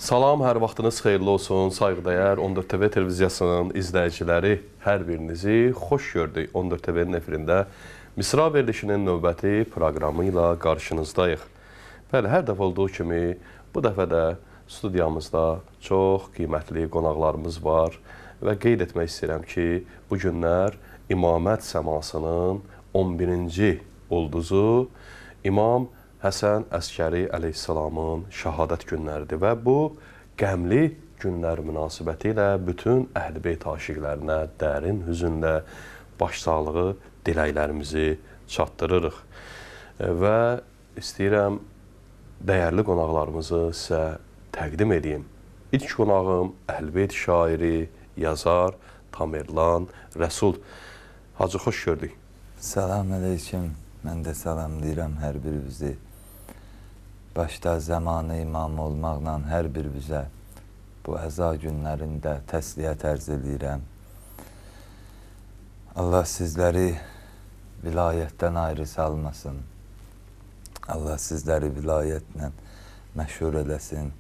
Salam, hər vaxtınız xeyirli olsun. Sayğıdəyər 14 TV televiziyasının izləyiciləri, hər birinizi xoş gördük. 14 TV'nin efirində Misra verilişinin növbəti proqramı ilə qarşınızdayıq. Bəli, hər dəfə olduğu kimi bu dəfə də studiyamızda çox qiymətli qonaqlarımız var və qeyd etmək istəyirəm ki, bu günlər İmamət səmasının 11-ci ulduzu İmam Həsən Əskəri əleyhissalamın şəhadət günləridir və bu qəmli günlər münasibəti ilə bütün Əhl-i Beyt aşiqlərinə dərin hüzünlə başsağlığı diləklərimizi çatdırırıq. Və istəyirəm dəyərli qonaqlarımızı sizə təqdim edeyim. İlk qonağım Əhl-i Beyt şairi, yazar Tamerlan Rəsul. Hacı, xoş gördük. Salam aleyküm. Mən də salamlayıram hər birinizi. Başda zamanı imam olmaqla hər birinizə bu əza günlərində təsliyyət ərz edirəm. Allah sizləri vilayətdən ayrı salmasın. Allah sizləri vilayətlə məşhur eləsin.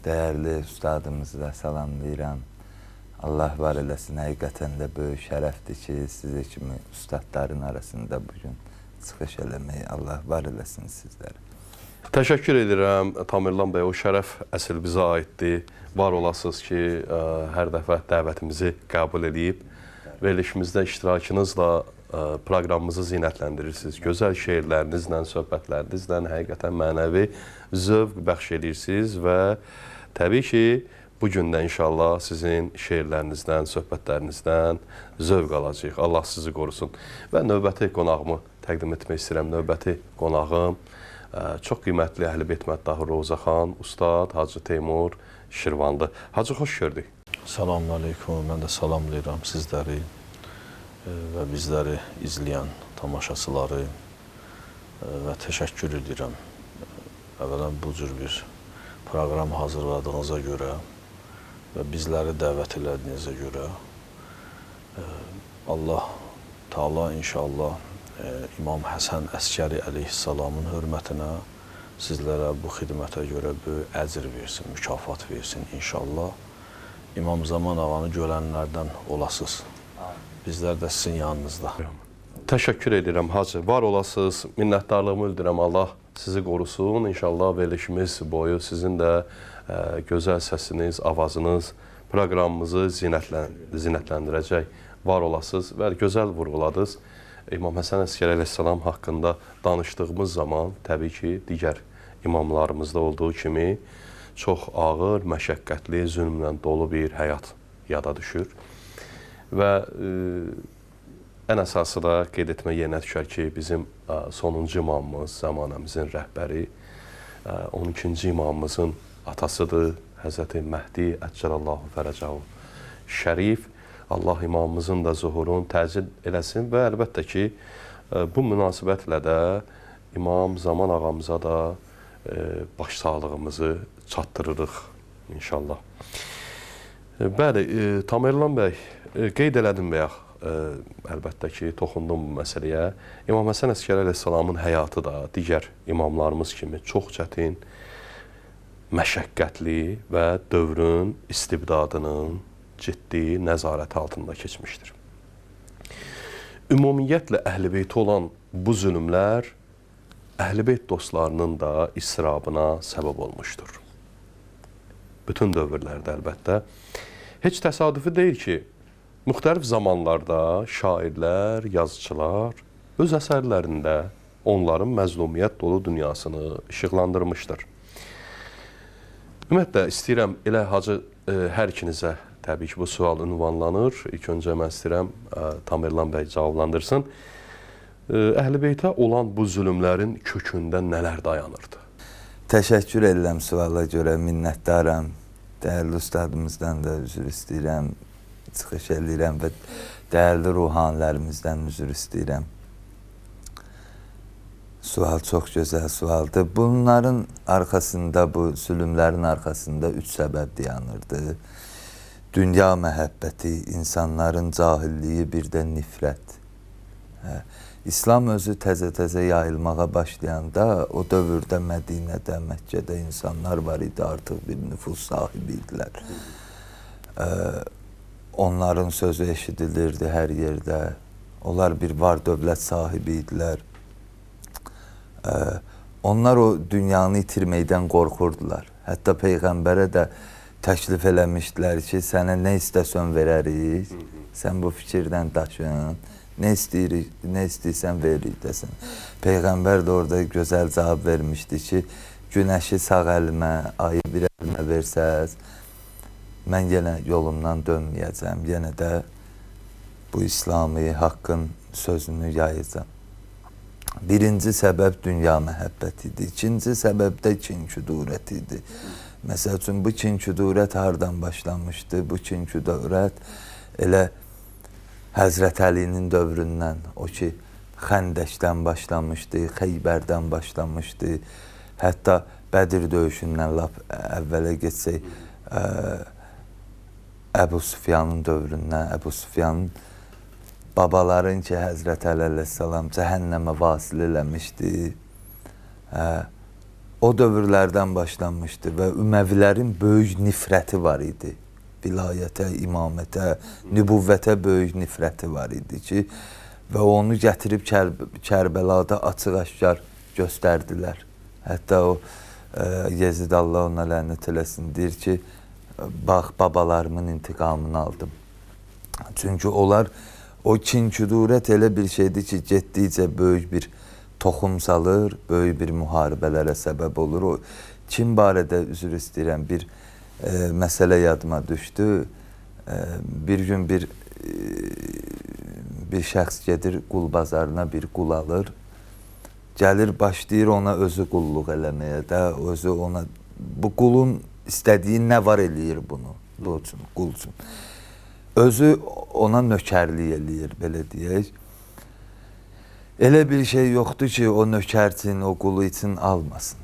Dəyərli ustadımızı da salamlayıram. Allah var eləsin, həqiqətən də böyük şərəfdir ki, sizə kimi ustadların arasında bugün çıxış eləməyi. Allah var eləsin sizləri. Təşəkkür edirəm Tamerlan bəy, o şərəf əsl bizə aiddir. Var olasınız ki, hər dəfə dəvətimizi qəbul edib, verilişimizdə iştirakınızla proqramımızı zinətləndirirsiniz. Gözəl şeirlərinizlə, söhbətlərinizlə həqiqətən mənəvi zövq bəxş edirsiniz və təbii ki, bugün də inşallah sizin şeirlərinizdən, söhbətlərinizdən zövq alacağıq. Allah sizi qorusun. Və növbəti qonağımı təqdim etmək istəyirəm. Növbəti qonağım çox qiymətli Əhl-i Beyt məddahı Rozaxan, Ustad Hacı Teymur Şirvanlı. Hacı, xoş gördük. Selamun aleyküm. Mən də salamlayıram sizləri və bizləri izləyən tamaşaçıları və təşəkkür edirəm. Əvvələn bu cür bir proqram hazırladığınıza görə və bizləri dəvət elədiyinizə görə Allah Teala inşallah İmam Həsən Əskəri əleyhissalamın hörmətinə sizlərə bu xidmətə görə böyük əcr versin, mükafat versin inşallah. İmam Zaman ağanı görənlərdən olasınız. Bizlər də sizin yanınızda. Təşəkkür edirəm Hacı. Var olasınız, minnətdarlığımı bildirəm. Allah sizi qorusun. İnşallah verilişimiz boyu sizin də gözəl səsiniz, avazınız proqramımızı zinətləndirəcək. Var olasınız və gözəl vurğuladınız. İmam Həsən Əskəri əleyhissalam haqqında danışdığımız zaman təbii ki, digər imamlarımızda olduğu kimi çox ağır, məşəqqətli, zülmlə dolu bir həyat yada düşür. Və ən əsası da qeyd etmək yerinə düşər ki, bizim sonuncu imamımız, zamanəmizin rəhbəri, 12-ci imamımızın atasıdır, Həzrəti Məhdi Əcəlallahu Fərəcahu Şərif. Allah imamımızın da zuhurunu təcil eləsin və əlbəttə ki, bu münasibətlə də İmam Zaman ağamıza da başsağlığımızı çatdırırıq inşallah. Bəli, Tamerlan bəy, qeyd elədim və əlbəttə ki, toxundum bu məsələyə. İmam Həsən Əskəri əleyhissalamın həyatı da digər imamlarımız kimi çox çətin, məşəqqətli və dövrün istibdadının ciddi nəzarət altında keçmişdir. Ümumiyyətlə Əhl-i Beytə olan bu zülmlər Əhl-i Beyt dostlarının da istirabına səbəb olmuşdur. Bütün dövrlərdə əlbəttə. Heç təsadüfi deyil ki, müxtəlif zamanlarda şairlər, yazıçılar öz əsərlərində onların məzlumiyyət dolu dünyasını işıqlandırmışdır. Ümumiyyətlə, istəyirəm elə Hacı hər ikinizə təbii ki, bu sual ünvanlanır. İlk öncə mən istəyirəm Tamerlan bəy cavablandırsın. Əhl-i Beytə olan bu zülmlərin kökündə nələr dayanırdı? Təşəkkür edirəm suala görə, minnətdaram. Dəyərli ustadımızdan da üzr istəyirəm, çıxış edirəm və dəyərli ruhanilərimizdən üzr istəyirəm. Sual çox gözəl sualdır. Bunların arxasında, bu zülmlərin arxasında 3 səbəb dayanırdı. Dünya məhəbbəti, insanların cahilliyi, bir də nifrət. İslam özü təzə-təzə yayılmağa başlayanda o dövrdə Mədinədə, Məkkədə insanlar var idi, artıq bir nüfus sahibi idilər. Onların sözü eşidilirdi hər yerdə. Onlar bir var dövlət sahibi idilər. Onlar o dünyanı itirməkdən qorxurdular. Hətta Peyğəmbərə də təklif eləmişdilər ki, sənə nə istəsən verərik, sən bu fikirdən daşın, nə istəyirsən veririk desin. Peyğəmbər də orada gözəl cavab vermişdi ki, günəşi sağ əlimə, ayı bir əlimə versəz, mən yenə yolumdan dönməyəcəm, yenə də bu İslami haqqın sözünü yayacam. Birinci səbəb dünya məhəbbət idi, ikinci səbəb də kin-küdurət idi. Məsəl üçün, bu kin-küdurət hardan başlamışdı? Bu kin-küdurət elə Həzrət Əlinin dövründən, o ki, Xəndəkdən başlamışdı, Xeybərdən başlamışdı, hətta Bədir döyüşündən lap əvvələ geçsək, Əbu Süfyanın dövründən, Əbu Süfyanın babaların ki, Həzrət Əli əleyhissalam cəhənnəmə vasil eləmişdi, o dövrlərdən başlanmışdı və Üməvilərin böyük nifrəti var idi. Vilayətə, imamətə, nübüvvətə böyük nifrəti var idi ki, və onu gətirib Kərbəlada açıq-aşkar göstərdilər. Hətta o Yezid Allah ona lənət eləsin, deyir ki, bax, babalarımın intiqamını aldım. Çünki onlar, o kin-küdurət elə bir şeydir ki, getdikcə böyük bir toxum salır, böyük bir müharibələrə səbəb olur. O kin barədə üzr istəyirəm, bir məsələ yadıma düşdü. Bir gün bir şəxs gedir qul bazarına, bir qul alır. Gəlir, başlayır ona özü qulluq eləməyə də, özü ona, bu qulun istədiyi nə var eləyir bunu, bu üçün, qul üçün. Özü ona nökərlik eləyir, belə deyək. Elə bir şey yoxdur ki, o nökər üçün, o qulu üçün almasın.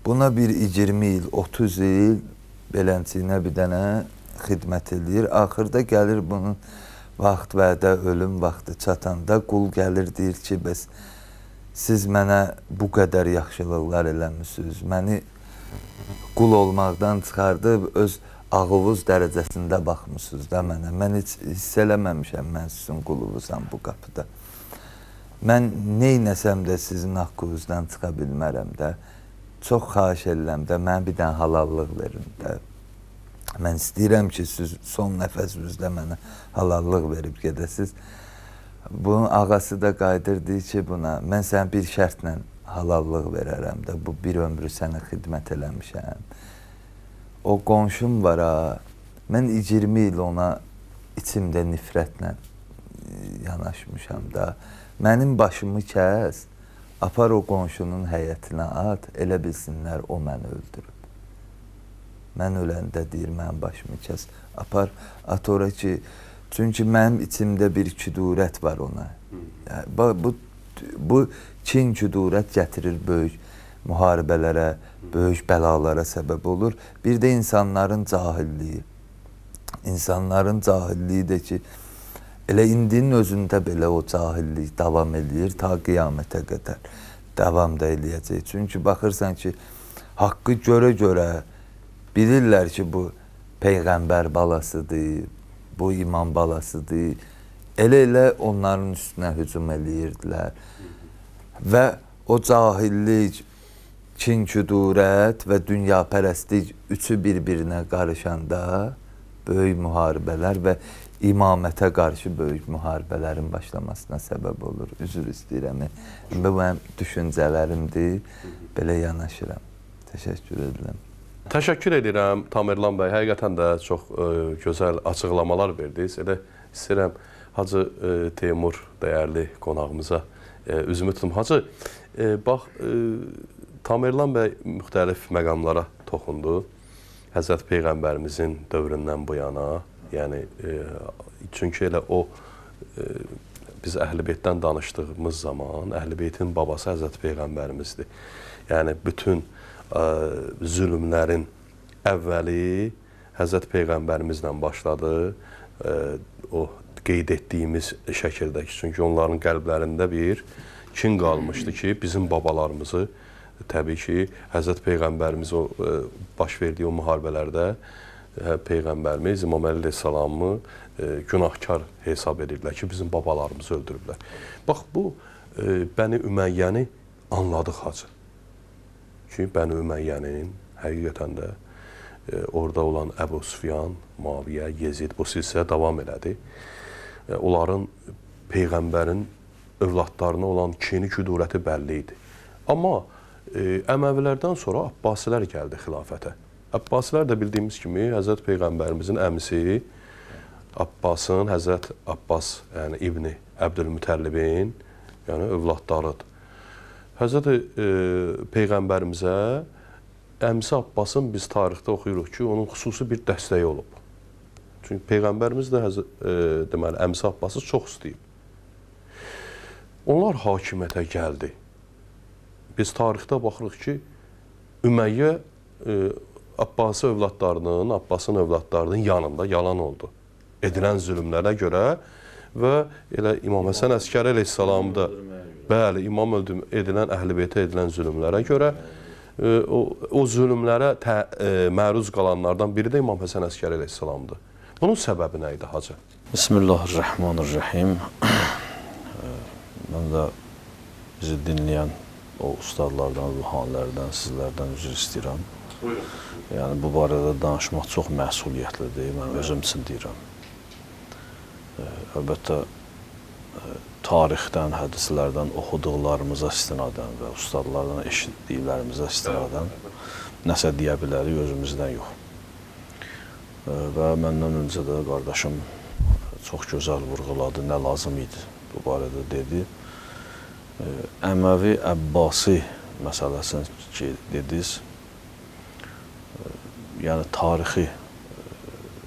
Buna bir 20 il, 30 il belənçiyinə bir dənə xidmət eləyir. Axırda gəlir bunun vaxt vədə, ölüm vaxtı çatanda qul gəlir, deyir ki, bəs siz mənə bu qədər yaxşılıqlar eləmişsiniz, məni qul olmaqdan çıxardıb öz ağılınız dərəcəsində baxmışsınız da mənə. Mən heç hiss eləməmişəm, mən sizin qulunuzam bu qapıda. Mən neynəsəm də sizin haqqınızdan çıxa bilmərəm də. Çox xahiş edirəm də, mənə bir dənə halallıq verin də. Mən istəyirəm ki, siz son nəfəsinizdə mənə halallıq verib gedəsiniz. Bunun ağası da qayıdır, deyir ki, buna, mən sənə bir şərtlə halallıq verərəm də, bu bir ömrü sənə xidmət eləmişəm. O qonşum var ha, mən 20 il ona içimdə nifrətlə yanaşmışam da. Mənim başımı kəs, apar o qonşunun həyətinə at, elə bilsinlər o məni öldürüb. Mən öləndə deyir, mənim başımı kəs, apar, at ora ki, çünki mənim içimdə bir küdurət var ona. Bu kin-küdurət gətirir böyük müharibələrə, böyük bəlalara səbəb olur. Bir də insanların cahilliyi. İnsanların cahilliyi də ki, elə indinin özündə belə o cahillik davam edir, ta qiyamətə qədər davam da eləyəcək. Çünki baxırsan ki, haqqı görə-görə bilirlər ki, bu Peyğəmbər balasıdır, bu imam balasıdır. Elə-elə onların üstünə hücum eləyirdilər. Və o cahillik, kin-küdurət və dünyapərəstlik üçü bir-birinə qarışanda böyük müharibələr və imamətə qarşı böyük müharibələrin başlamasına səbəb olur. Üzr istəyirəm. Bu mənim düşüncələrimdir. Belə yanaşıram. Təşəkkür edirəm. Təşəkkür edirəm Tamerlan bəy. Həqiqətən də çox gözəl açıqlamalar verdiniz. Elə istəyirəm Hacı Teymur dəyərli qonağımıza üzümü tutum. Hacı, bax, Tamerlan bəy müxtəlif məqamlara toxundu. Həzrət Peyğəmbərimizin dövründən bu yana, yəni çünki elə o biz Əhl-i Beytdən danışdığımız zaman Əhl-i Beytin babası Həzrət Peyğəmbərimizdir. Yəni bütün zülmlərin əvvəli Həzrət Peyğəmbərimizlə başladı. O qeyd etdiyimiz şəkildə ki, çünki onların qəlblərində bir kin qalmışdı ki, bizim babalarımızı təbii ki, Həzrət Peyğəmbərimiz o baş verdiyi o müharibələrdə Peyğəmbərimiz İmam Əli əleyhissalamı günahkar hesab edirlər ki, bizim babalarımızı öldürüblər. Bax, bu Bəni Üməyyəni anladıq hacı. Çünki Bəni Üməyyənin həqiqətən də orada olan Əbu Süfyan, Muaviyyə, Yezid bu silsilə davam elədi. Onların Peyğəmbərin övladlarına olan kini, küdurəti bəlli idi. Amma Əməvilərdən sonra Abbasilər gəldi xilafətə. Abbasilər də bildiyimiz kimi Həzrət Peyğəmbərimizin əmisi Abbasın, Həzrət Abbas, yəni İbni Əbdülmütəllibin, yəni övladlarıdır. Həzrət Peyğəmbərimizə əmisi Abbasın biz tarixdə oxuyuruq ki, onun xüsusi bir dəstəyi olub. Çünki Peyğəmbərimiz də deməli, əmisi Abbası çox istəyib. Onlar hakimiyyətə gəldi. Biz tarixdə baxırıq ki, Üməyyə Abbasi övladlarının, Abbasın övladlarının yanında yalan oldu. Edilən zülmlərə görə və elə İmam Həsən Əskəri əleyhissalamda bəli, imam edilən, Əhl-i Beytə edilən zülmlərə görə o zülmlərə məruz qalanlardan biri də İmam Həsən Əskəri əleyhissalamdır. Bunun səbəbi nə idi, hacı? Bismillahirrahmanirrahim. Mən də bizi dinləyən o ustadlardan, ruhanilərdən, sizlərdən üzr istəyirəm. Yəni, bu barədə danışmaq çox məsuliyyətlidir, mən özüm üçün deyirəm. Əlbəttə, tarixdən, hədislərdən oxuduqlarımıza istinadən və ustadlardan eşitdiklərimizə istinadən nəsə deyə bilərik, özümüzdən yox. Və məndən öncə də qardaşım çox gözəl vurğuladı, nə lazım idi bu barədə dedi. Əməvi, Əbbasi məsələsini ki, dediniz, yəni tarixi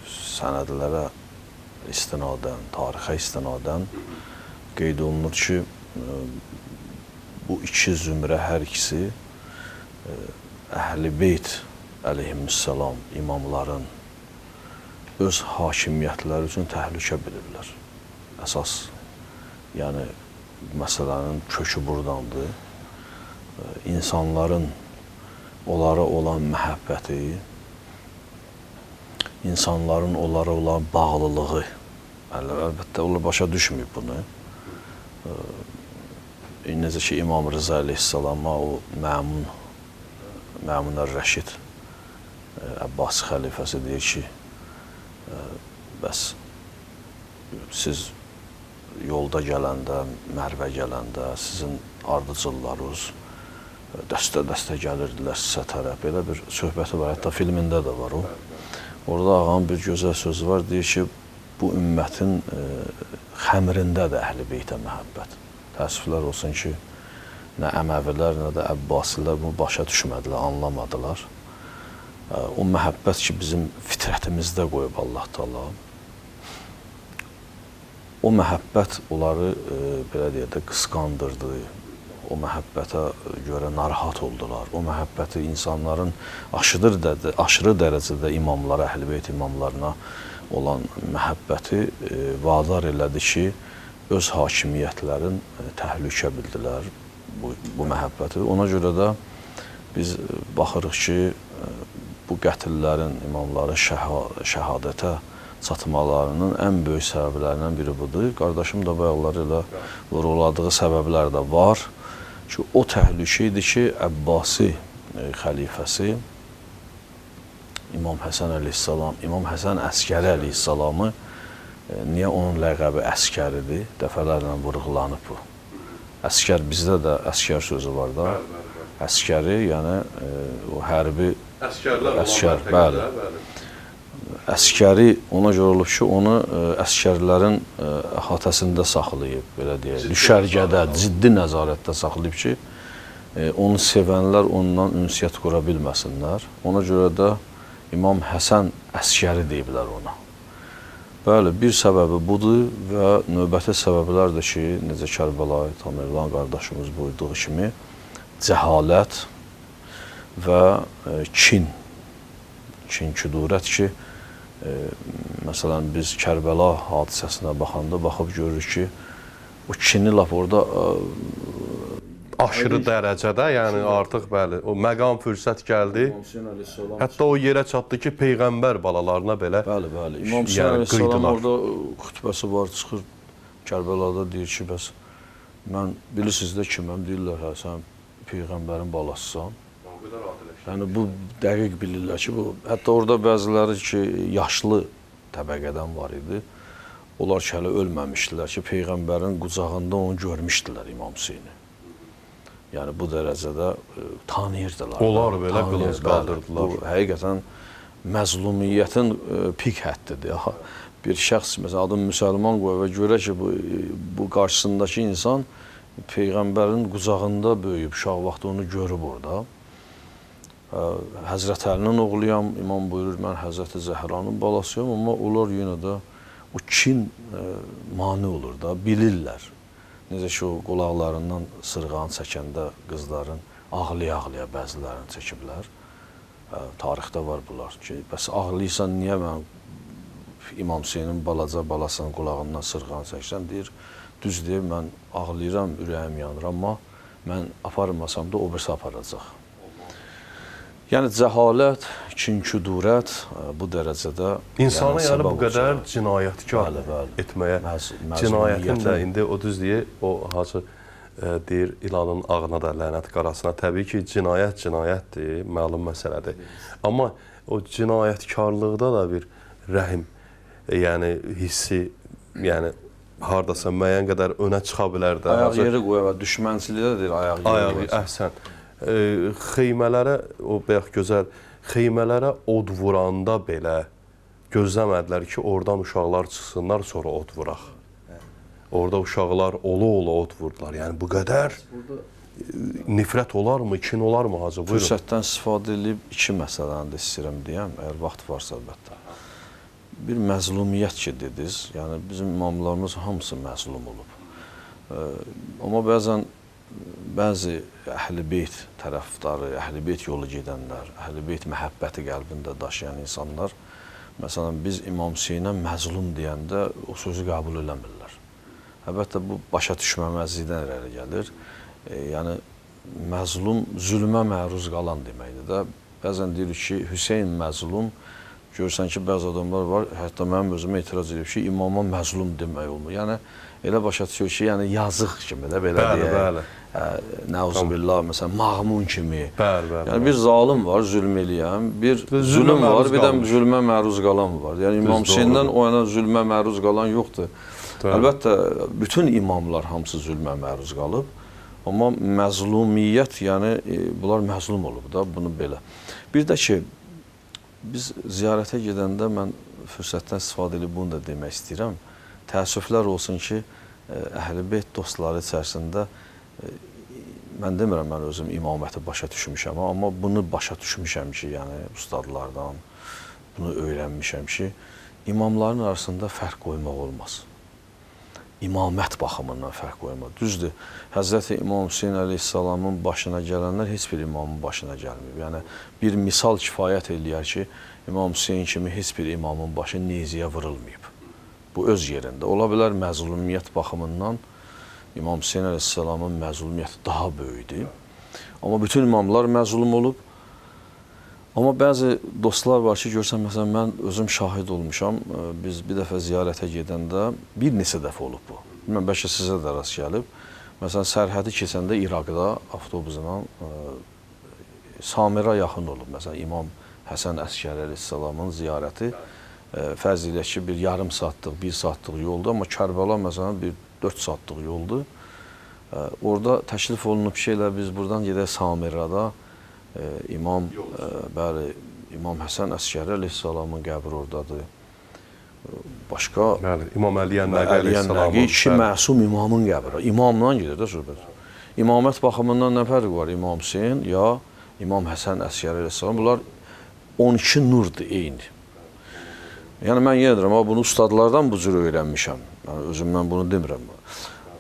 sənədlərə istinadən, tarixə istinadən qeyd olunur ki, bu iki zümrə hər ikisi Əhl-i Beyt əleyhissalam imamların öz hakimiyyətləri üçün təhlükə bilirlər. Əsas, yəni məsələnin kökü buradandır. İnsanların onlara olan məhəbbəti, insanların onlara olan bağlılığı, əlbəttə onlar başa düşməyib bunu. Necə ki, İmam Rıza əleyhissalama o Məmun Ər-Rəşid Əbbasi xəlifəsi deyir ki, bəs siz yolda gələndə, Mərvə gələndə sizin ardıcıllarınız dəstə-dəstə gəlirdilər sizə tərəf. Belə bir söhbəti var, hətta filmində də var o. Orada ağanın bir gözəl sözü var, deyir ki, bu ümmətin xəmirindədir Əhl-i Beytə məhəbbət. Təəssüflər olsun ki, nə Əməvilər, nə də Əbbasilər bunu başa düşmədilər, anlamadılar. O məhəbbət ki, bizim fitrətimizdə qoyub Allah Taala, o məhəbbət onları, belə deyək də, qısqandırdı. O məhəbbətə görə narahat oldular. O məhəbbəti insanların aşırı dərəcədə imamlara, Əhl-i Beyt imamlarına olan məhəbbəti vadar elədi ki, öz hakimiyyətlərin təhlükə bildilər bu məhəbbəti. Ona görə də biz baxırıq ki, bu qətillərin, imamların şəhadətə çatmalarının ən böyük səbəblərindən biri budur. Qardaşım da bayaqlar elə vurğuladığı səbəblər də var ki, o təhlükə idi ki, Əbbasi xəlifəsi İmam Həsən əleyhissalam, İmam Həsən Əskəri əleyhissalamı, niyə onun ləqəbi Əskəridir? Dəfələrlə vurğulanıb bu. Əskər, bizdə də Əskər sözü var da. Əskəri, yəni o hərbi əskər, bəli. Əskəri ona görə olub ki, onu əskərlərin əhatəsində saxlayıb, belə deyək, düşərgədə, ciddi nəzarətdə saxlayıb ki, onu sevənlər ondan ünsiyyət qura bilməsinlər. Ona görə də İmam Həsən Əskəri deyiblər ona. Bəli, bir səbəbi budur və növbəti səbəblərdir ki, necə Kərbəlayı Tamerlan qardaşımız buyurduğu kimi, cəhalət və kin, küdurət ki, Məsələn, biz Kərbəla hadisəsinə baxanda baxıb görürük ki, o kini lap orada aşırı dərəcədə, yəni artıq bəli, o məqam fürsət gəldi. Hətta o yerə çatdı ki, Peyğəmbər balalarına belə Bəli, İmam Hüseyn əleyhissalam orada xütbəsi var, çıxır Kərbəlada deyir ki, bəs mən bilirsiniz də kiməm, deyirlər, hə, sən Peyğəmbərin balasısan. Yəni bu dəqiq bilirlər ki, bu hətta orada bəziləri ki, yaşlı təbəqədən var idi. Onlar ki, hələ ölməmişdilər ki, Peyğəmbərin qucağında onu görmüşdülər İmam Hüseyni. Yəni bu dərəcədə tanıyırdılar. Onlar belə qılınc qaldırdılar. Bu həqiqətən məzlumiyyətin pik həddidir. Bir şəxs məsələn adını müsəlman qoyur və görə ki, bu qarşısındakı insan Peyğəmbərin qucağında böyüyüb, uşaq vaxtı onu görüb orada. Həzrət Əlinin oğluyam, imam buyurur, mən Həzrəti Zəhranın balasıyam, amma onlar yenə də o kin mane olur da, bilirlər. Necə ki, o qulaqlarından sırğanı çəkəndə qızların ağlaya-ağlaya bəzilərini çəkiblər. Tarixdə var bunlar ki, bəs ağlayırsan, niyə mən İmam Hüseynin balaca balasının qulağından sırğanı çəksən, deyir, düz deyir, mən ağlayıram, ürəyim yanır, amma mən aparmasam da o birisi aparacaq. Yəni, cəhalət, kin-küdurət bu dərəcədə İnsanı yəni bu qədər cinayətkar etməyə, cinayətin də indi o düz deyir, o hacı deyir, ilanın ağına da lənət qarasına. Təbii ki, cinayət cinayətdir, məlum məsələdir. Amma o cinayətkarlıqda da bir rəhim, yəni hissi, yəni haradasa müəyyən qədər önə çıxa bilər də. Ayaq yeri qoya və düşmənçiliyə də deyir, ayaq yeri qoya. Əhsən. Xeymələrə, o bayaq gözəl, xeymələrə od vuranda belə gözləmədilər ki, oradan uşaqlar çıxsınlar, sonra od vuraq. Orada uşaqlar ola-ola od vurdular. Yəni, bu qədər nifrət olarmı, kin olarmı, hacı? Buyurun. Fürsətdən istifadə edib iki məsələni də istəyirəm deyəm, əgər vaxt varsa əlbəttə. Bir məzlumiyyət ki, dediniz, yəni bizim imamlarımız hamısı məzlum olub. Amma bəzi Əhl-i Beyt tərəfdarı, Əhl-i Beyt yolu gedənlər, Əhl-i Beyt məhəbbəti qəlbində daşıyan insanlar, məsələn, biz İmam Hüseynə məzlum deyəndə o sözü qəbul eləmirlər. Əlbəttə, bu başa düşməməzlikdən irəli gəlir. Yəni, məzlum zülmə məruz qalan deməkdir də. Bəzən deyirik ki, Hüseyn məzlum, görürsən ki, bəzi adamlar var, hətta mənim özümə etiraz edib ki, imama məzlum demək olmur. Yəni, elə başa düşür ki, yəni yazıq kimi də belə deyək. Nəuzubillah, məsələn, mağmun kimi. Yəni, bir zalim var, zülm eləyən, bir zülm var, bir də zülmə məruz qalan var. Yəni, İmam Hüseyndən o yana zülmə məruz qalan yoxdur. Əlbəttə, bütün imamlar hamısı zülmə məruz qalıb. Amma məzlumiyyət, yəni, bunlar məzlum olub da, bunu belə. Bir də ki, biz ziyarətə gedəndə mən fürsətdən istifadə edib bunu da demək istəyirəm. Təəssüflər olsun ki, Əhl-i Beyt dostları içərisində mən demirəm, mən özüm imaməti başa düşmüşəm, amma bunu başa düşmüşəm ki, yəni ustadlardan bunu öyrənmişəm ki, imamların arasında fərq qoymaq olmaz. İmamət baxımından fərq qoymaq. Düzdür, Həzrəti İmam Hüseyn əleyhissalamın başına gələnlər heç bir imamın başına gəlməyib. Yəni, bir misal kifayət eləyər ki, İmam Hüseyn kimi heç bir imamın başı neyziyə vurulmayıb. Bu öz yerində. Ola bilər məzlumiyyət baxımından İmam Hüseyn əleyhissalamın məzlumiyyəti daha böyükdür. Amma bütün imamlar məzlum olub. Amma bəzi dostlar var ki, görsən, məsələn, mən özüm şahid olmuşam. Biz bir dəfə ziyarətə gedəndə, bir neçə dəfə olub bu. Bilməm, bəlkə sizə də rast gəlib. Məsələn, sərhədi keçəndə İraqda avtobusla Samirə yaxın olub. Məsələn, İmam Həsən Əskəri əleyhissalamın ziyarəti fərz eləyək ki, bir yarım saatlıq, bir saatlıq yoldur. Amma Kərbəla, məsələn, bir 4 saatlıq yoldur. Orada təklif olunub şeylər, biz buradan gedək Samirədə. İmam Həsən Əskəri əleyhissalamın qəbri oradadır. Başqa İmam Əli Nəqi əleyhissalamın iki məsum imamın qəbri. İmamdan gedir də söhbət. İmamət baxımından nə fərqi var? İmam Hüseyn ya İmam Həsən Əskəri əleyhissalam. Bunlar 12 nurdur, eyni. Yəni, mən yenə deyirəm, bunu ustadlardan bu cür öyrənmişəm. Yəni, özümdən bunu demirəm.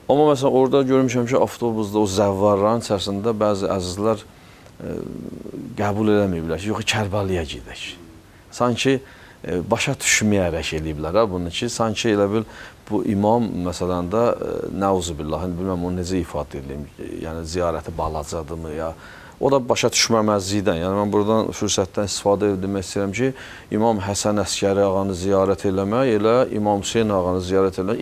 Amma məsələn, orada görmüşəm ki, avtobusda, o zəvvarların içərisində bəzi əzizlər qəbul eləməyiblər ki, yox, Kərbəliyə gedək. Sanki başa düşməyərək eləyiblər bunun ki, sanki elə bil bu imam məsələn də nəuzubillah, bilməm onu necə ifadə edeyim, yəni ziyarəti balacadırmı ya, o da başa düşməməzlikdən, yəni mən buradan fürsətdən istifadə etmək istəyirəm ki, İmam Həsən Əskəri ağanı ziyarət eləmək, elə İmam Hüseyin ağanı ziyarət eləmək,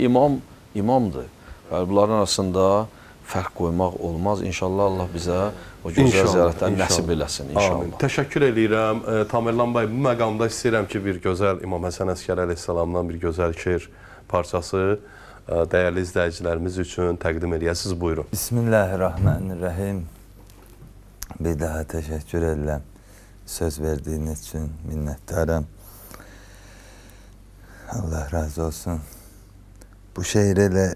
imamdır. Yəni bunların arasında fərq qoymaq olmaz. İnşallah Allah bizə o gözəl ziyarətləri nəsib eləsin inşallah. Amin. Təşəkkür edirəm. Tamerlan bəy, bu məqamda istəyirəm ki, bir gözəl İmam Həsən Əskəri əleyhissalamdan bir gözəl şeir parçası dəyərli izləyicilərimiz üçün təqdim edəsiniz. Buyurun. Bismillahirrahmanirrahim. Bir daha təşəkkür edirəm. Söz verdiyiniz üçün minnətdaram. Allah razı olsun. Bu şeiri elə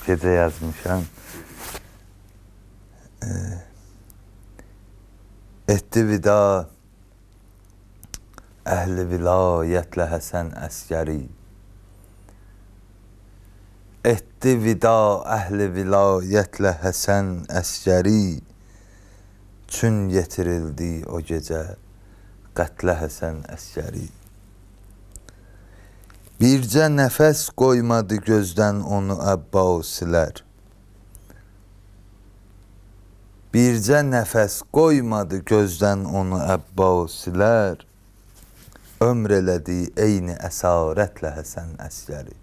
gecə yazmışam. Etdi vida əhli vilayətlə Həsən Əskəri. Etdi vida əhli vilayətlə Həsən Əskəri. Çün yetirildi o gecə qətlə Həsən Əskəri. Bircə nəfəs qoymadı gözdən onu Əbbasilər. Bircə nəfəs qoymadı gözdən onu Əbbasilər. Ömr elədi eyni əsarətlə Həsən Əskəri.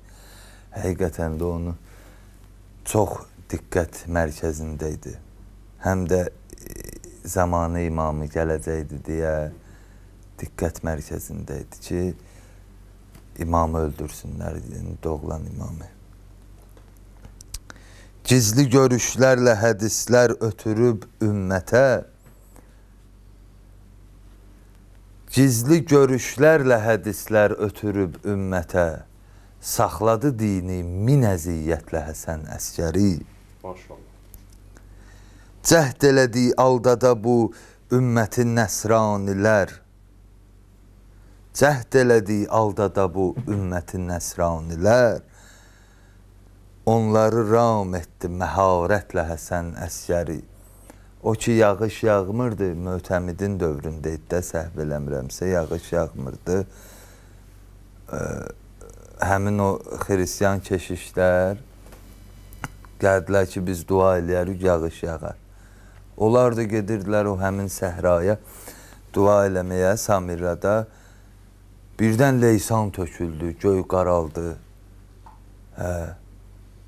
Həqiqətən də onu çox diqqət mərkəzində idi. Həm də zamanı imamı gələcəkdi deyə diqqət mərkəzində idi ki, İmamı öldürsünlər, yəni doğulan imamı. Gizli görüşlərlə hədislər ötürüb ümmətə. Gizli görüşlərlə hədislər ötürüb ümmətə. Saxladı dini min əziyyətlə Həsən Əskəri. Maşallah. Cəhd elədi aldada bu ümmətin nəsranilər. Cəhd elədi aldada bu ümmətin nəsranilər. Onları ram etdi məharətlə Həsən Əskəri. O ki, yağış yağmırdı, Mötəmidin dövründə də səhv eləmirəmsə, yağış yağmırdı. Həmin o xristiyan keşişlər gəldilər ki, biz dua eləyərik, yağış yağar. Onlar da gedirdilər o həmin səhraya dua eləməyə, Samirrada. Birdən leysan töküldü, göy qaraldı.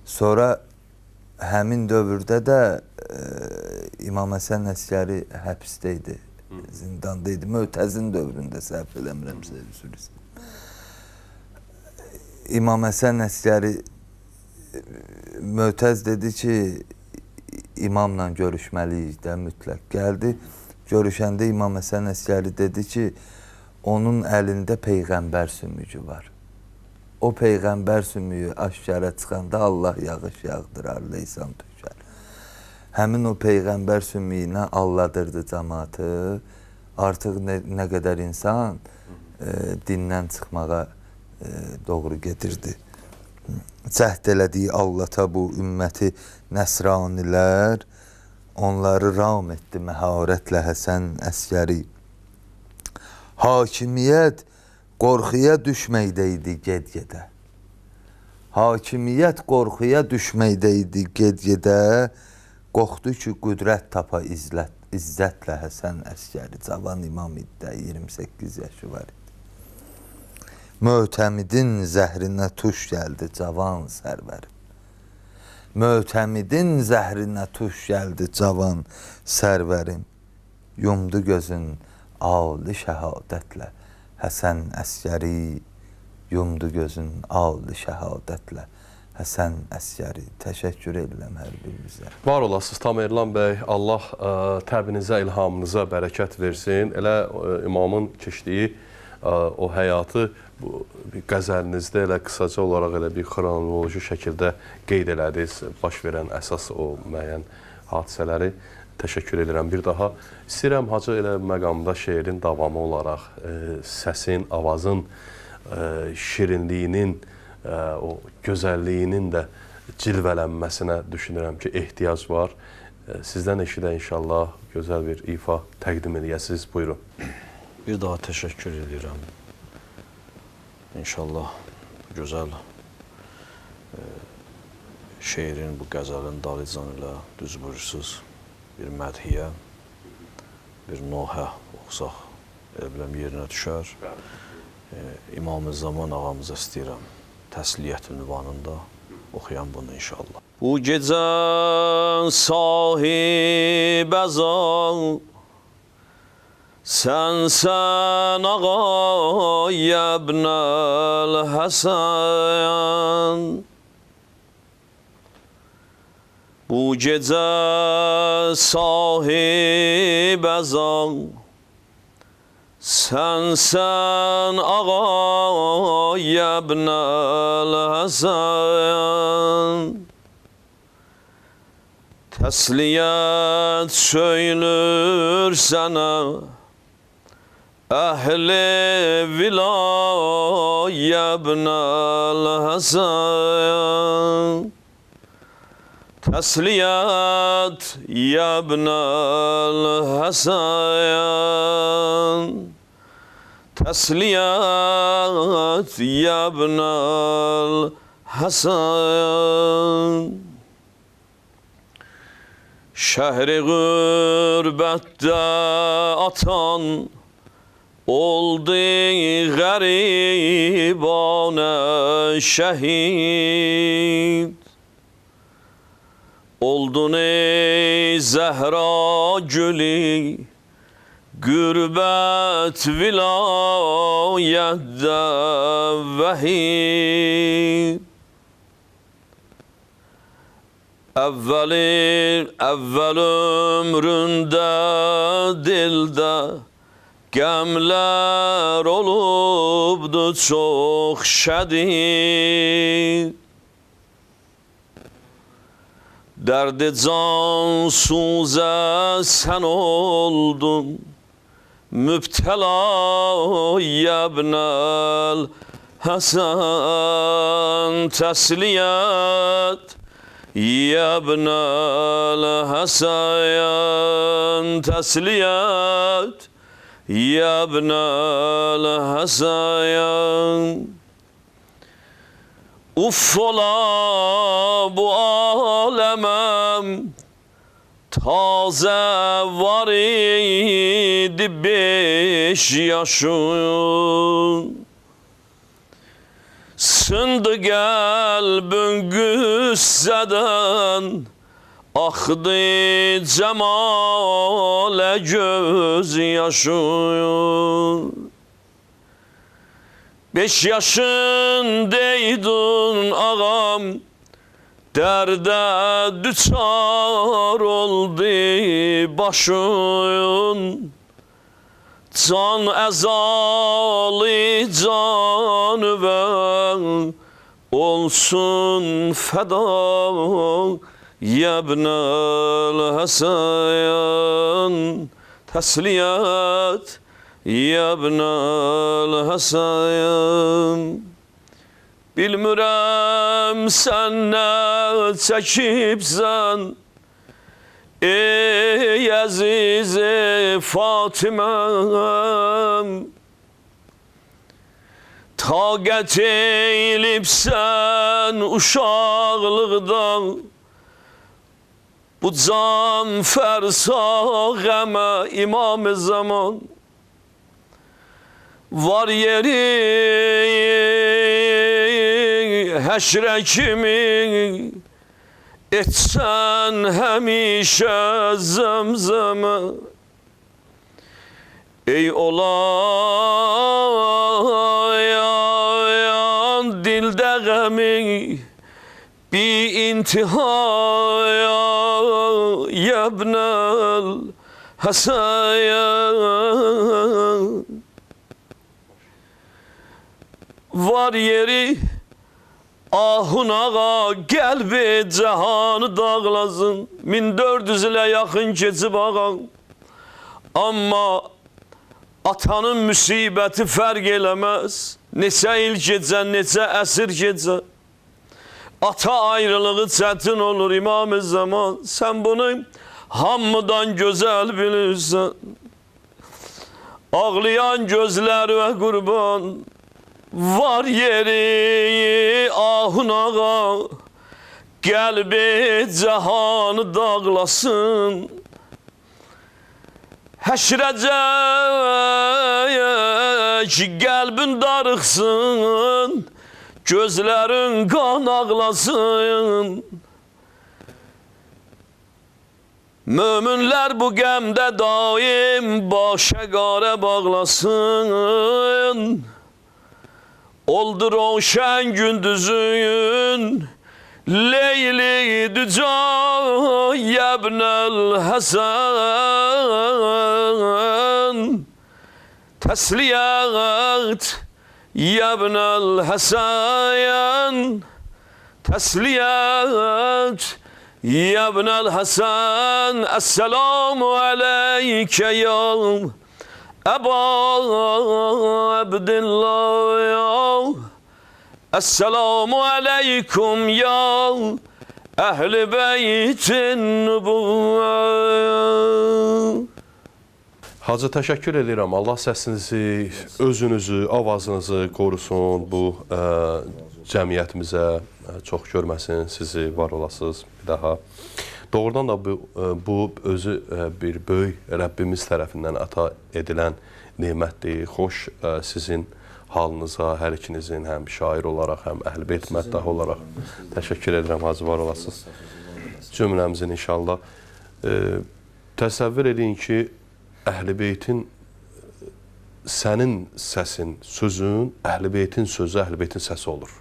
Sonra həmin dövrdə də İmam Həsən Əskəri həbsdə idi, zindanda idi. Mötəzin dövründə səhv eləmirəmsə, üzr istəyirəm. İmam Həsən Əskəri Mötəz dedi ki, imamla görüşməliyik də mütləq. Gəldi, görüşəndə İmam Həsən Əskəri dedi ki, onun əlində Peyğəmbər sümüyü var. O Peyğəmbər sümüyü aşkara çıxanda Allah yağış yağdırar, leysan tökər. Həmin o Peyğəmbər sümüyünə alladırdı cəmaatı. Artıq nə qədər insan dindən çıxmağa doğru gedirdi. Cəhd elədiyi allata bu ümməti nəsranilər. Onları ram etdi məharətlə Həsən Əskəri. Hakimiyyət qorxuya düşməkdə idi get-gedə. Hakimiyyət qorxuya düşməkdə idi get-gedə. Qorxdu ki, qüdrət tapa izzətlə Həsən Əskəri. Cavan imam idi, 28 yaşı var idi. Mötəmidin zəhrinə tuş gəldi cavan sərvərim. Mötəmidin zəhrinə tuş gəldi cavan sərvərim. Yumdu gözün ali şəhadətlə Həsən Əskəri. Yumdu gözün ali şəhadətlə Həsən Əskəri. Təşəkkür edirəm hər birinizə. Var olasınız Tamerlan bəy. Allah təbinizə, ilhamınıza bərəkət versin. Elə imamın keçdiyi o həyatı bu qəzəlinizdə elə qısaca olaraq elə bir xronoloji şəkildə qeyd elədiniz. Baş verən əsas o müəyyən hadisələri. Təşəkkür edirəm bir daha. İstəyirəm Hacı elə məqamda şeirin davamı olaraq səsin, avazın şirinliyinin, o gözəlliyinin də cilvələnməsinə düşünürəm ki, ehtiyac var. Sizdən eşidə inşallah gözəl bir ifa təqdim edəsiniz. Buyurun. Bir daha təşəkkür edirəm İnşallah bu gözəl şeirin, bu qəzəlin dalıcan ilə düz buyursuz bir mədhiyə, bir nohə oxusaq, elə biləm yerinə düşər. İmam-ı Zaman ağamıza istəyirəm təsliyyət ünvanında oxuyan bunu inşallah. Bu gecə sahib əzal Sən ağa yəbnəl Həsən Bu gecə sahib əzal Sən ağa yəbnəl Həsən Təsliyyət söylür sənə Əhl-i vilayə ibnəl Həsən Təsliyyət yəbnəl Həsən Təsliyyət yəbnəl Həsən Şəhri qürbətdə atan Oldu qəribanə şəhid Oldun ey Zəhra gülü Qürbət vilayətdə vəhid Əvvəl ömründə dildə Qəmlər olubdu çox şədid Dərdi cansuzə sən oldun Mübtəla yəbnəl Həsən Təsliyyət yəbnəl Həsən Təsliyyət yəbnəl Həsən Uff ola bu aləməm Tazə var idi 5 yaşın Sındı qəlbin qüssədən Axdı cəmalə göz yaşın 5 yaşındaydın ağam Dərdə düçar oldu başın Can əzalı canıvər Olsun fəda yəbnəl Həsən Təsliyyət yəbnəl Həsən Bilmirəm sən nə çəkibsən Ey əziz-i Fatiməm Taqət eylibsən uşaqlıqdan Bu can fərsağəmə İmam-ı Zaman Var yeri həşrə kimi etsən həmişə zəmzəmə Ey olayan dildə qəmi bi intihaya yəbnəl Həsən Var yeri ahun ağa qəlbi cəhanı dağlasın 1400 ilə yaxın keçib ağam Amma atanın müsibəti fərq eləməz Neçə il gecə, neçə əsr gecə Ata ayrılığı çətin olur İmam-ı Zaman Sən bunu hamıdan gözəl bilirsən Ağlayan gözlərə qurban var yeri ahun ağa, qəlbi cahanı dağlasın. Həşrəcək qəlbin darıxsın, gözlərin qan ağlasın. Möminlər bu qəmdə daim başa qarə bağlasın. Oldu roşən gündüzün Leyli düca yebnel Hasan. Tesliyat yebnel Hasan. Tesliyat yebnel Hasan. Esselamu aleyke ya Eba Abdillah ya. Esselamu aleykum ya Ehl-i Beytin Nübüvvet. Hacı, təşəkkür edirəm. Allah səsinizi, özünüzü, avazınızı qorusun. Bu cəmiyyətimizə çox görməsin. Sizi var olasınız bir daha. Doğrudan da bu özü bir böyük Rəbbimiz tərəfindən əta edilən nemətdir. Xoş sizin halınıza, hər ikinizin həm şair olaraq, həm Əhl-i Beyt məddahı olaraq təşəkkür edirəm. Hacı, var olasınız. Cümləmizin inşallah. Təsəvvür edin ki, Əhl-i Beytin, sənin səsin, sözün, Əhl-i Beytin sözü, Əhl-i Beytin səsi olur.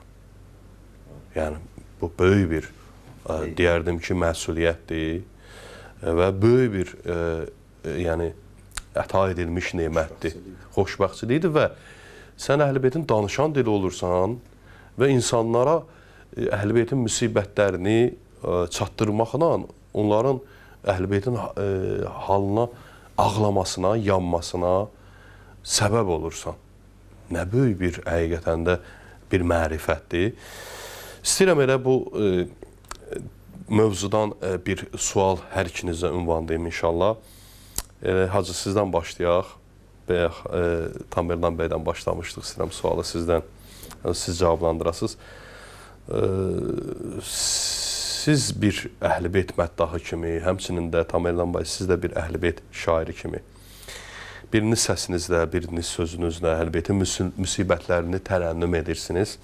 Yəni, bu böyük bir, deyərdim ki, məsuliyyətdir və böyük bir, yəni, əta edilmiş nemətdir, xoşbəxtçilikdir və sən Əhl-i Beytin danışan dili olursan və insanlara Əhl-i Beytin müsibətlərini çatdırmaqla onların Əhl-i Beytin halına, ağlamasına, yanmasına səbəb olursan. Nə böyük bir, həqiqətən də bir mərifətdir. İstəyirəm elə bu mövzudan bir sual hər ikinizə ünvanlayım inşallah. Hacı, sizdən başlayaq. Tamerlan bəydən başlamışdıq. İstəyirəm sualı sizdən, siz cavablandırasınız. Siz bir Əhl-i Beyt məddahı kimi, həmçinin də Tamerlan bəy, siz də bir Əhl-i Beyt şairi kimi biriniz səsinizlə, biriniz sözünüzlə Əhl-i Beytin müsibətlərini tərənnüm edirsiniz.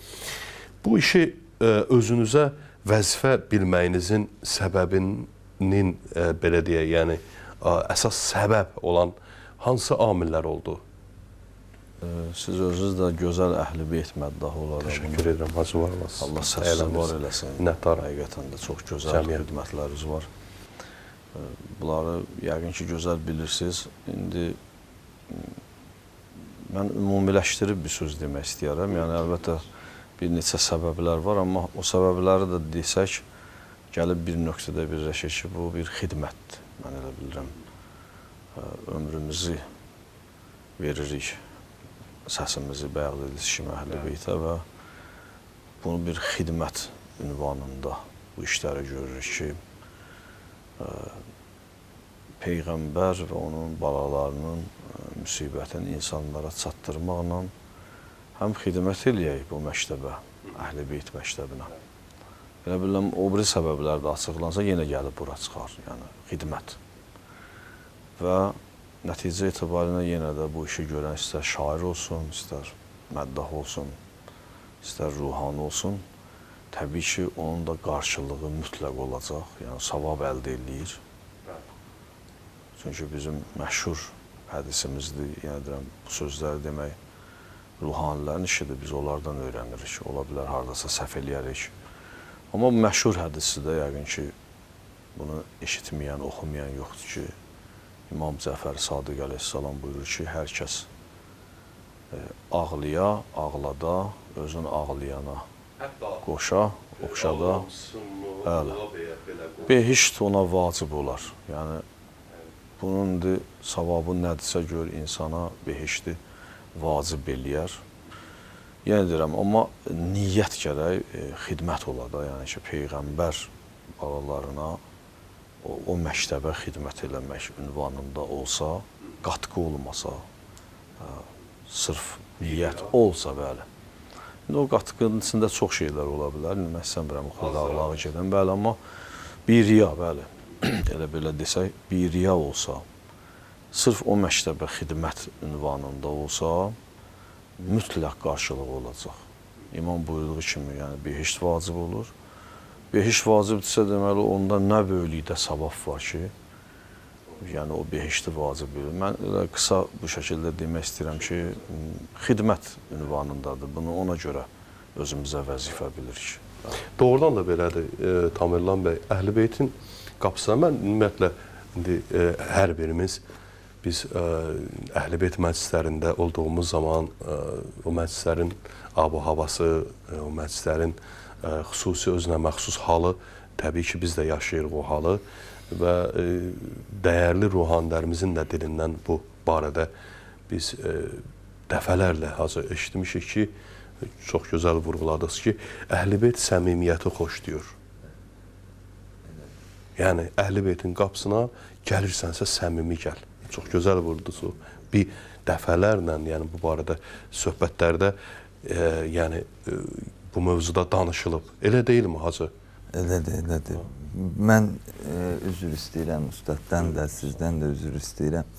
Bu işi özünüzə vəzifə bilməyinizin səbəbinin, belə deyək, yəni əsas səbəb olan hansı amillər oldu? Siz özünüz də gözəl Əhl-i Beyt məddahı olaraq. Təşəkkür edirəm, Hacı, var olasın. Allah səsini var eləsin. Həqiqətən də çox gözəl xidmətləriniz var. Bunları yəqin ki, gözəl bilirsiniz. İndi mən ümumiləşdirib bir söz demək istəyərəm. Yəni, əlbəttə, bir neçə səbəblər var, amma o səbəbləri də desək, gəlib bir nöqtədə birləşir ki, bu bir xidmətdir. Mən elə bilirəm, ömrümüzü veririk, səsimizi bəyan edirik kimi Əhl-i Beytə və bunu bir xidmət ünvanında bu işləri görürük ki, Peyğəmbər və onun balalarının müsibətini insanlara çatdırmaqla həm xidmət eləyək bu məktəbə, Əhl-i Beyt məktəbinə. Elə bilirəm, o biri səbəblər də açıqlansa, yenə gəlib bura çıxar, yəni xidmət. Və nəticə etibarilə yenə də bu işi görən istər şair olsun, istər məddah olsun, istər ruhani olsun, təbii ki, onun da qarşılığı mütləq olacaq, yəni savab əldə eləyir. Çünki bizim məşhur hədisimizdir, yəni deyirəm, bu sözləri demək, ruhanilərin işidir, biz onlardan öyrənirik, ola bilər, haradasa səhv eləyərik. Amma bu məşhur hədisi də yəqin ki, bunu eşitməyən, oxumayan yoxdur ki, İmam Cəfər Sadiq əleyhissalam buyurur ki, hər kəs ağlıya, ağlada, özün ağlayana qoşa, oxşada, behişt ona vacib olar. Yəni, bunun savabı nədirsə gör, insana behişti vacib eləyər. Yenə deyirəm, amma niyyət gərək xidmət ola da, yəni ki, Peyğəmbər balalarına o məktəbə xidmət eləmək ünvanında olsa, qatqı olmasa, sırf niyyət olsa, bəli. İndi o qatqının içində çox şeylər ola bilər. İndi mən istəmirəm o xırdaqlığa gedən, bəli, amma bir riya, bəli, elə belə desək, bir riya olsa, sırf o məktəbə xidmət ünvanında olsa, mütləq qarşılığı olacaq. İmam buyurduğu kimi, yəni behişt vacib olur. Behişt vacibdirsə, deməli, onda nə böyüklükdə savab var ki, yəni o behişti vacib bilir. Mən qısa bu şəkildə demək istəyirəm ki, xidmət ünvanındadır. Bunu ona görə özümüzə vəzifə bilirik. Doğrudan da belədir, Tamerlan bəy. Əhl-i-Beytin qapısına mən ümumiyyətlə indi hər birimiz biz Əhl-i-Beyt məclislərində olduğumuz zaman o məclislərin ab-havası, o məclislərin xüsusi özünə məxsus halı, təbii ki, biz də yaşayırıq o halı və dəyərli ruhanilərimizin də dilindən bu barədə biz dəfələrlə hazır eşitmişik ki, çox gözəl vurğuladınız ki, Əhl-i-Beyt səmimiyyəti xoşlayır. Yəni, Əhl-i-Beytin qapısına gəlirsənsə səmimi gəl. Çox gözəl vurğuladınız o. Bir dəfələrlə, yəni bu barədə söhbətlərdə, yəni bu mövzuda danışılıb. Elə deyilmi, Hacı? Elədir, elədir. Mən üzr istəyirəm ustaddan da, sizdən də üzr istəyirəm.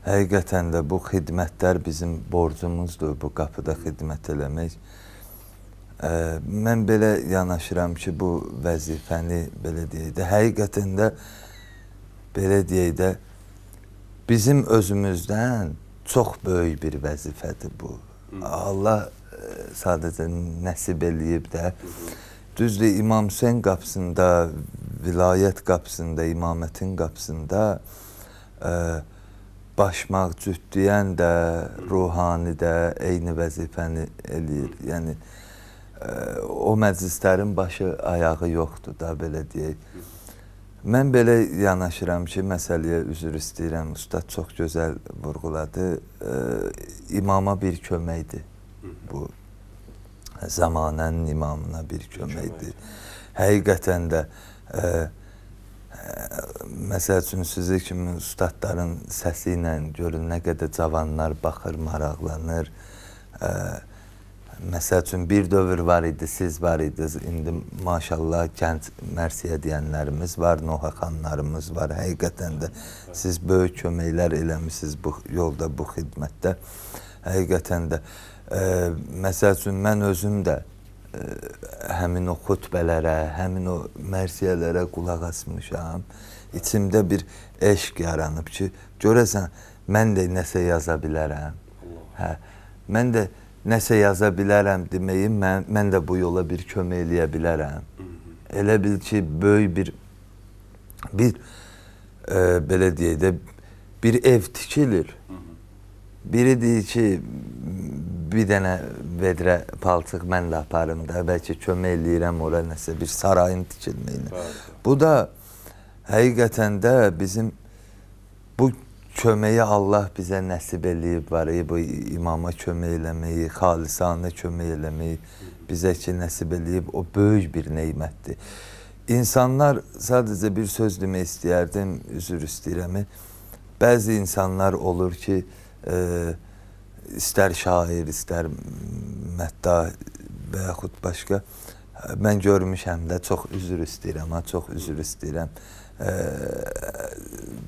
Həqiqətən də bu xidmətlər bizim borcumuzdur, bu qapıda xidmət eləmək. Mən belə yanaşıram ki, bu vəzifəni belə deyək də, həqiqətən də belə deyək də, bizim özümüzdən çox böyük bir vəzifədir bu. Allah sadəcə nəsib eləyib də, düzdür, İmam Hüseyn qapısında, vilayət qapısında, imamətin qapısında başmaq cütləyən də, ruhani də eyni vəzifəni eləyir. Yəni, o məclislərin başı, ayağı yoxdur da, belə deyək. Mən belə yanaşıram ki, məsələyə üzr istəyirəm, ustad çox gözəl vurğuladı, imama bir köməkdir. Bu, zamanənin imamına bir köməkdir. Həqiqətən də, məsəl üçün, sizi kimi ustadların səsi ilə görün, nə qədər cavanlar baxır, maraqlanır. Məsəl üçün, bir dövr var idi, siz var idiniz, indi maşallah gənc mərsiyə deyənlərimiz var, Noha xanlarımız var. Həqiqətən də siz böyük köməklər eləmişsiniz bu yolda, bu xidmətdə. Həqiqətən də, məsəl üçün, mən özüm də həmin o xutbələrə, həmin o mərsiyələrə qulaq asmışam. İçimdə bir eşq yaranıb ki, görəsən, mən də nəsə yaza bilərəm. Mən də nəsə yaza bilərəm deməyim, mən də bu yola bir kömək eləyə bilərəm. Elə bil ki, böyük bir belə deyək də, bir ev tikilir. Biri deyir ki, bir dənə vedrə palçıq mən də aparım da, bəlkə kömək eləyirəm ora nəsə, bir sarayın tikilməyinə. Bu da həqiqətən də bizim bu köməyi Allah bizə nəsib eləyib var, bu imama kömək eləməyi, xalisanə kömək eləməyi bizə ki, nəsib eləyib, o böyük bir neymətdir. İnsanlar, sadəcə bir söz demək istəyərdim, üzr istəyirəm. Bəzi insanlar olur ki, istər şair, istər məddah və yaxud başqa, mən görmüşəm də, çox üzr istəyirəm, çox üzr istəyirəm.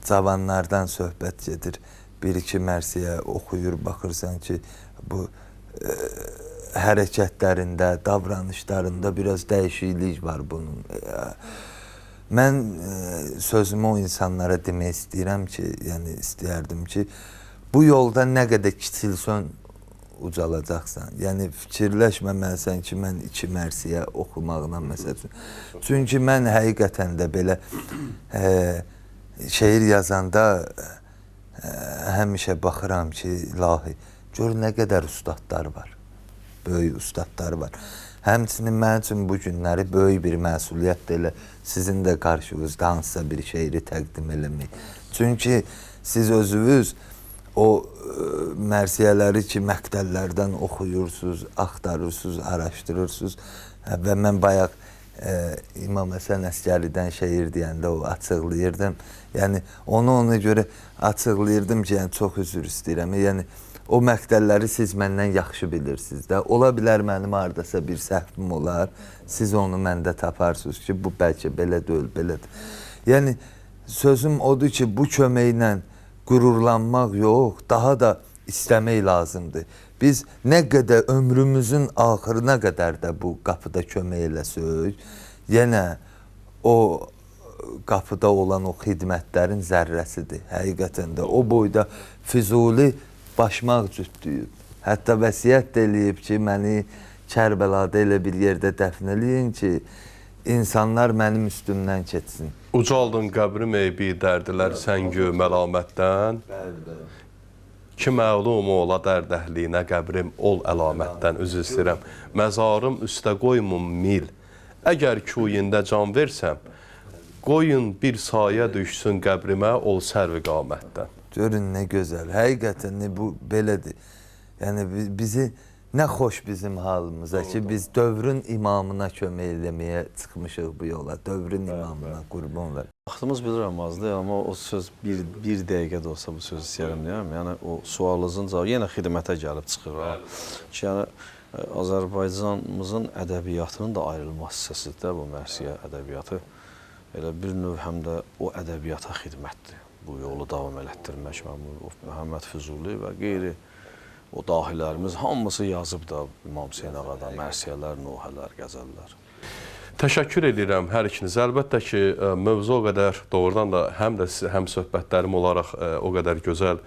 Cavanlardan söhbət gedir, bir-iki mərsiyə oxuyur, baxırsan ki, bu hərəkətlərində, davranışlarında biraz dəyişiklik var bunun. Mən sözümü o insanlara demək istəyirəm ki, yəni istəyərdim ki, bu yolda nə qədər kiçilsən, ucalacaqsan. Yəni, fikirləşməməlisən ki, mən iki mərsiyə oxumaqla məsəl üçün. Çünki mən həqiqətən də belə şeir yazanda həmişə baxıram ki, ilahi, gör nə qədər ustadlar var, böyük ustadlar var. Həmçinin mən üçün bu günləri böyük bir məsuliyyətdir elə sizin də qarşınızda hansısa bir şeiri təqdim eləmək. Çünki siz özünüz o mərsiyələri ki, məktəllərdən oxuyursunuz, axtarırsınız, araşdırırsınız və mən bayaq İmam Həsən Əskəridən şeir deyəndə o açıqlayırdım. Yəni, onu ona görə açıqlayırdım ki, yəni çox üzr istəyirəm. Yəni, O məqtəlləri siz məndən yaxşı bilirsiniz də. Ola bilər mənim hardasa bir səhvim olar. Siz onu məndə taparsınız ki, bu bəlkə belə deyil, belədir. Yəni, sözüm odur ki, bu köməklə qürurlanmaq yox, daha da istəmək lazımdır. Biz nə qədər ömrümüzün axırına qədər də bu qapıda kömək eləsək, yenə o qapıda olan o xidmətlərin zərrəsidir. Həqiqətən də o boyda Füzuli başmaq cütdüyüb. Hətta vəsiyyət eləyib ki, məni Kərbəlada elə bir yerdə dəfn eləyin ki, insanlar mənim üstümdən keçsin. Ucaldın qəbrim eybi dərdilər sən gö məlamətdən. Ki məlum ola dərdəhliyinə qəbrim ol əlamətdən. Üzr istəyirəm. Məzarım üstə qoymun mil. Əgər kuyində can versəm, qoyun bir sayə düşsün qəbrimə ol sərvi qamətdən. Görün nə gözəl. Həqiqətən bu belədir. Yəni bizi nə xoş bizim halımıza ki, biz dövrün imamına kömək eləməyə çıxmışıq bu yola. Dövrün imamına qurban ver. Vaxtımız bilirəm azdır, amma o söz bir dəqiqə də olsa bu sözü istəyirəm deyəm. Yəni o sualınızın cavabı yenə xidmətə gəlib çıxır. Ki, yəni Azərbaycanımızın ədəbiyyatının da ayrılmaz hissəsidir də bu mərsiyə ədəbiyyatı. Elə bir növ həm də o ədəbiyyata xidmətdir. Bu yolu davam elətdirmək, Məhəmməd Füzuli və qeyri o dahilərimiz hamısı yazıb da İmam Hüseyn Ağada, mərsiyələr, nuhələr, qəzəllər. Təşəkkür edirəm hər ikiniz. Əlbəttə ki, mövzu o qədər doğrudan da həm də həm söhbətlərim olaraq o qədər gözəl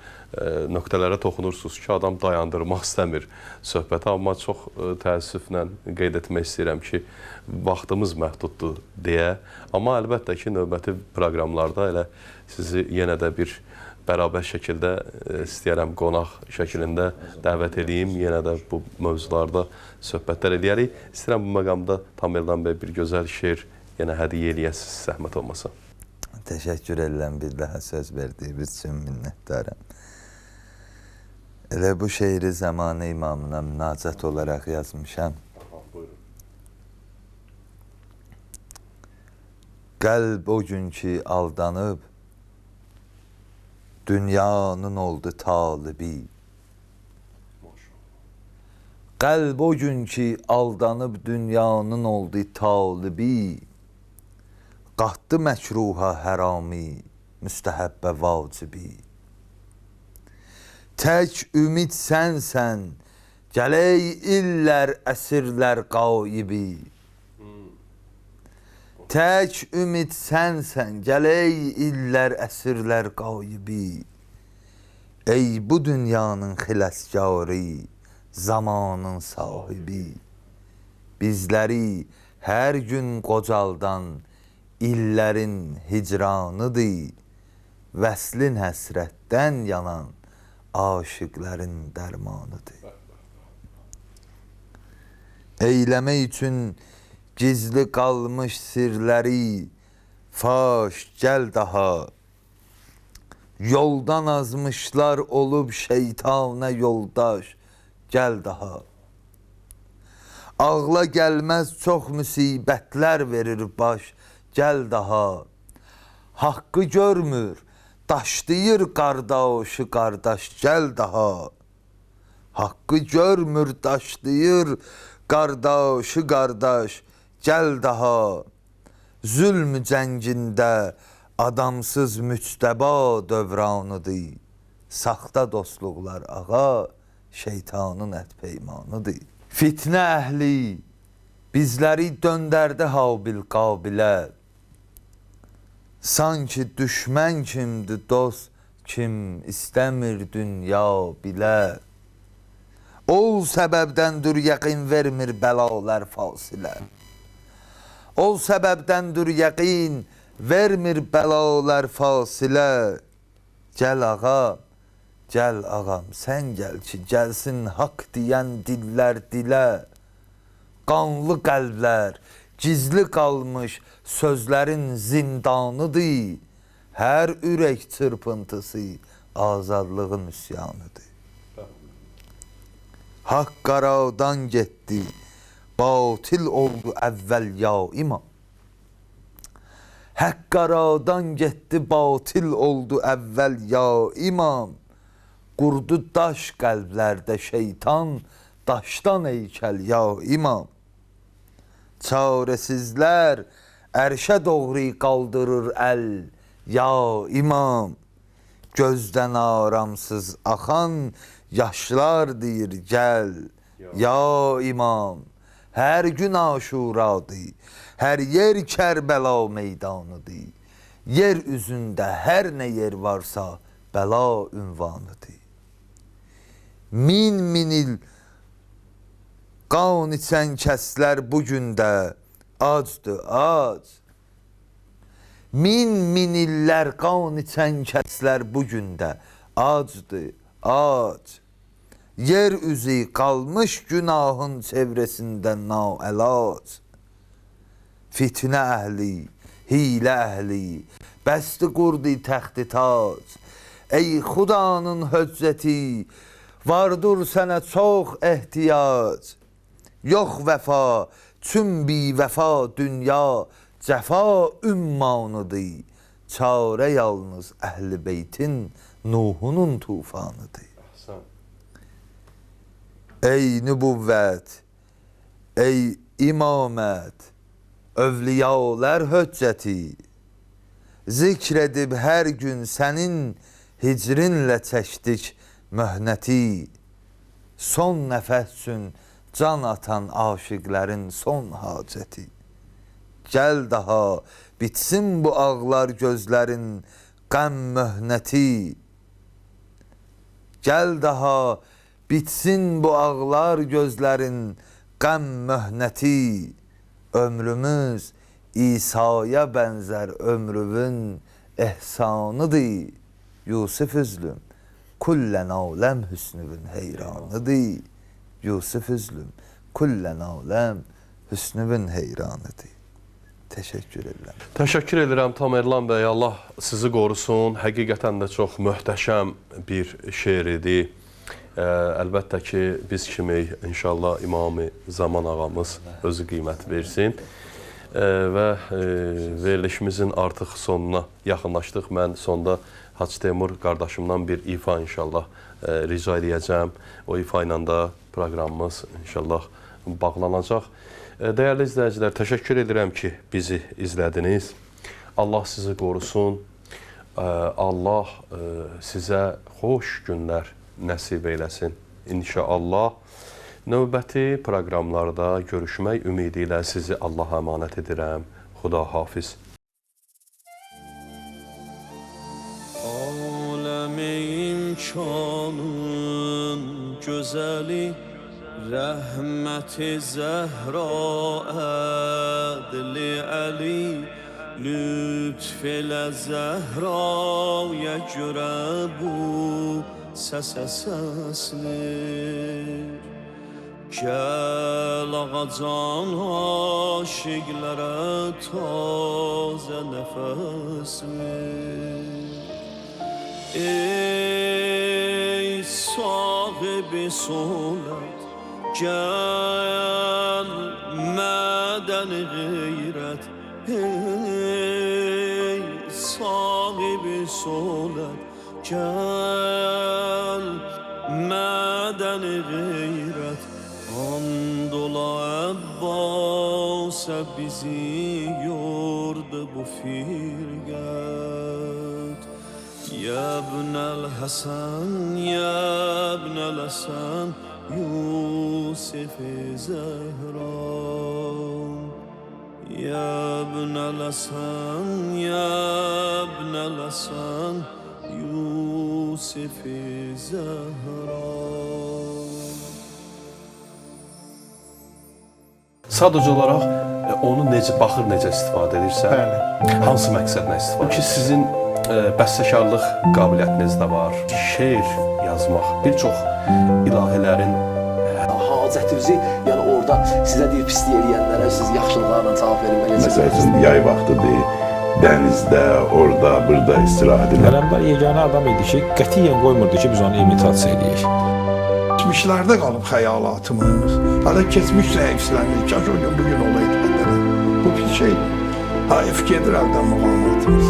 nöqtələrə toxunursunuz ki, adam dayandırmaq istəmir söhbəti. Amma çox təəssüflə qeyd etmək istəyirəm ki, vaxtımız məhduddur deyə. Amma əlbəttə ki, növbəti proqramlarda elə sizi yenə də bir bərabər şəkildə istəyərəm qonaq şəklində dəvət edeyim. Yenə də bu mövzularda söhbətlər edərik. İstəyirəm bu məqamda Tamerlan bəy bir gözəl şeir yenə hədiyyə eləyəsiniz, zəhmət olmasa. Təşəkkür edirəm, bir daha söz verdiyiniz üçün minnətdarım. Elə bu şeiri Zamanə imamına münacat olaraq yazmışam. Qəlb o gün ki aldanıb, dünyanın oldu talibi. Qəlb o gün ki aldanıb, dünyanın oldu talibi. Qatdı məkruha hərami, müstəhəbbə vacibi. Tək ümid sənsən, gələk illər, əsirlər qaibi. Tək ümid sənsən, gələk illər, əsirlər qaibi. Ey bu dünyanın xiləskarı, zamanın sahibi. Bizləri hər gün qocaldan illərin hicranıdır. Vəslin həsrətdən yanan aşıqların dərmanıdır. Eyləmək üçün gizli qalmış sirləri faş gəl daha. Yoldan azmışlar olub şeytana yoldaş gəl daha. Ağla gəlməz çox müsibətlər verir baş gəl daha. Haqqı görmür, daşlayır qardaşı qardaş gəl daha. Haqqı görmür, daşlayır qardaşı qardaş gəl daha. Zülmü cəngində adamsız müctəba dövranıdır. Saxta dostluqlar ağa, şeytanın ətpeymanıdır. Fitnə əhli bizləri döndərdi Habil Qabilə. Sanki düşmən kimdir, dost kim istəmir dünya bilə. Ol səbəbdəndir yəqin vermir bəlalar fasilə. Ol səbəbdəndir yəqin vermir bəlalar fasilə. Gəl ağa, gəl ağam, sən gəl ki, gəlsin haqq deyən dillər dilə. Qanlı qəlblər, gizli qalmış sözlərin zindanıdır. Hər ürək çırpıntısı azadlığın üsyanıdır. Haqq qaradan getdi, batil oldu əvvəl ya imam. Haqq qaradan getdi, batil oldu əvvəl ya imam. qurdu daş qəlblərdə şeytan, daşdan heykəl ya imam. Çaresizlər ərşə doğru qaldırır əl, ya imam. Gözdən aramsız axan yaşlar deyir gəl, ya imam. Hər gün aşuradır, hər yer Kərbəla meydanıdır. Yer üzündə hər nə yer varsa bəla ünvanıdır. Min il qan içən kəslər bu gündə acdır, ac. Min illər qan içən kəslər bu gündə acdır, ac. Yer üzü qalmış günahın çevrəsində naəlac. Fitnə əhli, hilə əhli, bəsti qurdi təxti tac. Ey Xudanın höccəti, vardır sənə çox ehtiyac. Yox vəfa, çün bi vəfa dünya, cəfa ümmanıdır. Çarə yalnız əhl-i beytin Nuhunun tufanıdır. Ey nübüvvət, ey imamət, övliyalar höccəti, zikr edib hər gün sənin hicrinlə çəkdik möhnəti. Son nəfəs üçün can atan aşiqlərin son hacəti. Gəl daha bitsin bu ağlar gözlərin qəm möhnəti. Gəl daha bitsin bu ağlar gözlərin qəm möhnəti. Ömrümüz İsa'ya bənzər ömrümün ehsanıdır. Yusuf üzlüm kullən aləm hüsnüvün heyranıdır. Yusuf üzlüm kullən aləm hüsnüvün heyranıdır. Təşəkkür edirəm. Təşəkkür edirəm Tamerlan bəy. Allah sizi qorusun. Həqiqətən də çox möhtəşəm bir şeir idi. Əlbəttə ki, biz kimi inşallah İmam-ı Zaman ağamız özü qiymət versin. Və verilişimizin artıq sonuna yaxınlaşdıq. Mən sonda Hacı Teymur qardaşımdan bir ifa inşallah rica edəcəm. O ifa ilə də proqramımız inşallah bağlanacaq. Dəyərli izləyicilər, təşəkkür edirəm ki, bizi izlədiniz. Allah sizi qorusun. Allah sizə xoş günlər nəsib eyləsin inşallah. Növbəti proqramlarda görüşmək ümidi ilə sizi Allaha əmanət edirəm. Xuda hafiz. Aləmi imkanın gözəli, rəhməti Zəhra ədli Əli, lütf elə Zəhraya görə bu səsə səslir. Gəl ağacan aşiqlərə tazə nəfəs ver. Ey sahibi solət, gəl mədəni qeyrət. Ey sahibi solət, gəl mədəni qeyrət. Andola Əbbas'a bizi yordu bu firqət. Yəbnəl Həsən, yəbnəl Həsən, Yusuf-i Zəhra. Yəbnəl Həsən, yəbnəl Həsən, Yusuf-i Zəhra. Sadəcə olaraq onu necə baxır, necə istifadə edirsən, hansı məqsədlə istifadə edir? Ki, sizin bəstəkarlıq qabiliyyətiniz də var, şeir yazmaq, bir çox ilahilərin hacətinizi, yəni orada sizə deyir pislik eləyənlərə siz yaxşılıqlarla cavab verməliyəsiniz. Məsəl üçün, yay vaxtıdır, dənizdə, orada, burada istirahət edir. Ələmdar yeganə adam idi ki, qətiyyən qoymurdu ki, biz onu imitasiya edəyik. Geçmişlərdə qalıb xəyalatımız. Hələ keçmiş zəifslənir, kaş o gün bugün olaydı bədələ. Bu bir şeydir. Haif gedir əldən müqamətimiz.